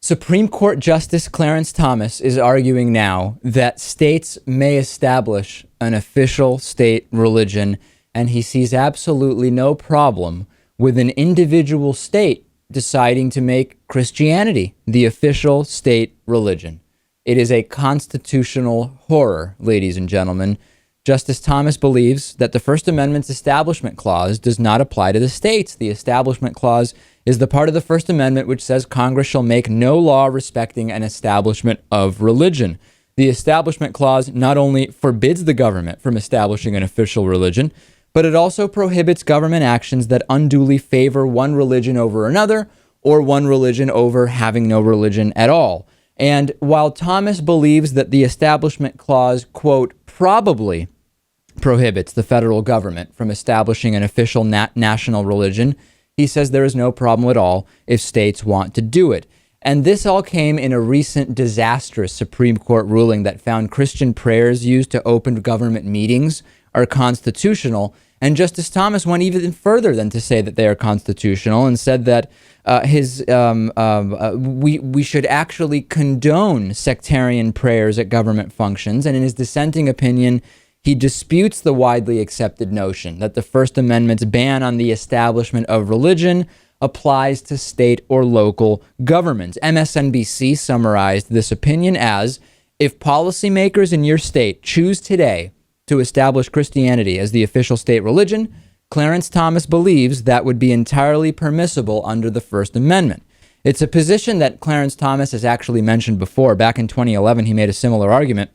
Supreme Court Justice Clarence Thomas is arguing now that states may establish an official state religion, and he sees absolutely no problem with an individual state deciding to make Christianity the official state religion. It is a constitutional horror, ladies and gentlemen. Justice Thomas believes that the First Amendment's Establishment Clause does not apply to the states. The Establishment Clause is the part of the First Amendment which says Congress shall make no law respecting an establishment of religion. The Establishment Clause not only forbids the government from establishing an official religion, but it also prohibits government actions that unduly favor one religion over another, or one religion over having no religion at all. And while Thomas believes that the Establishment Clause, quote, probably prohibits the federal government from establishing an official national religion, he says there is no problem at all if states want to do it. And this all came in a recent disastrous Supreme Court ruling that found Christian prayers used to open government meetings are constitutional. And Justice Thomas went even further than to say that they are constitutional and said that we should actually condone sectarian prayers at government functions. And in his dissenting opinion, he disputes the widely accepted notion that the First Amendment's ban on the establishment of religion applies to state or local governments. MSNBC summarized this opinion as, if policymakers in your state choose today to establish Christianity as the official state religion, Clarence Thomas believes that would be entirely permissible under the First Amendment. It's a position that Clarence Thomas has actually mentioned before. Back in 2011, he made a similar argument.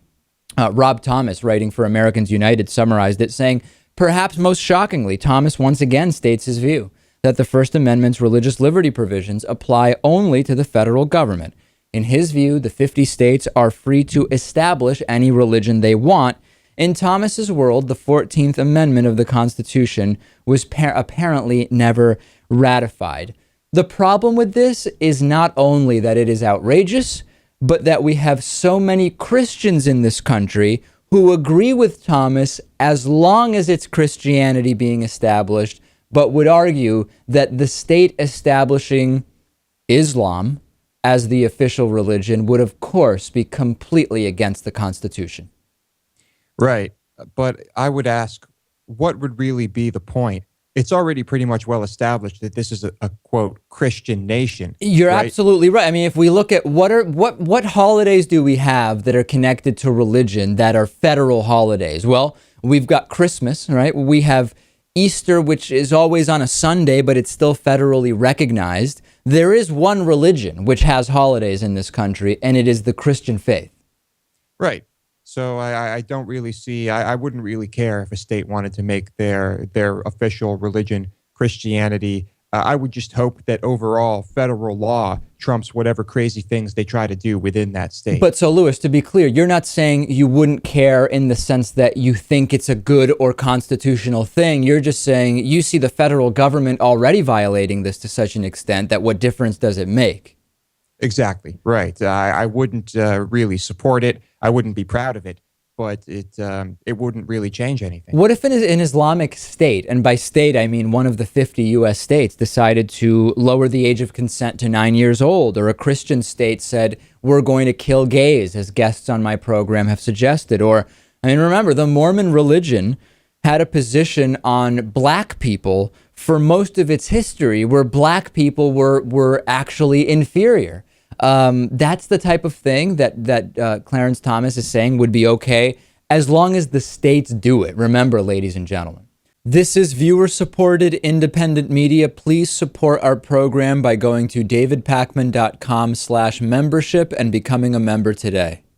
Rob Thomas, writing for Americans United, summarized it, saying, perhaps most shockingly, Thomas once again states his view that the First Amendment's religious liberty provisions apply only to the federal government. In his view, the 50 states are free to establish any religion they want. In Thomas's world, the 14th Amendment of the Constitution was apparently never ratified. The problem with this is not only that it is outrageous, but that we have so many Christians in this country who agree with Thomas as long as it's Christianity being established, but would argue that the state establishing Islam as the official religion would, of course, be completely against the Constitution. Right. But I would ask, what would really be the point? It's already pretty much well established that this is a quote, Christian nation. You're right? absolutely right. I mean, if we look at what holidays do we have that are connected to religion that are federal holidays? Well, we've got Christmas, right? We have Easter, which is always on a Sunday, but it's still federally recognized. There is one religion which has holidays in this country, and it is the Christian faith. Right. So I don't really see, I wouldn't really care if a state wanted to make their official religion Christianity. I would just hope that overall federal law trumps whatever crazy things they try to do within that state. But so, Lewis, to be clear, you're not saying you wouldn't care in the sense that you think it's a good or constitutional thing. You're just saying you see the federal government already violating this to such an extent that what difference does it make? Exactly. Right. I wouldn't really support it. I wouldn't be proud of it, but it wouldn't really change anything. What if an Islamic state, and by state I mean one of the 50 U.S. states, decided to lower the age of consent to 9 years old, or a Christian state said, we're going to kill gays, as guests on my program have suggested? Or, I mean, remember, the Mormon religion had a position on black people for most of its history, where black people were actually inferior. That's the type of thing that Clarence Thomas is saying would be okay as long as the states do it. Remember, ladies and gentlemen, this is viewer-supported independent media. Please support our program by going to davidpakman.com/membership and becoming a member today.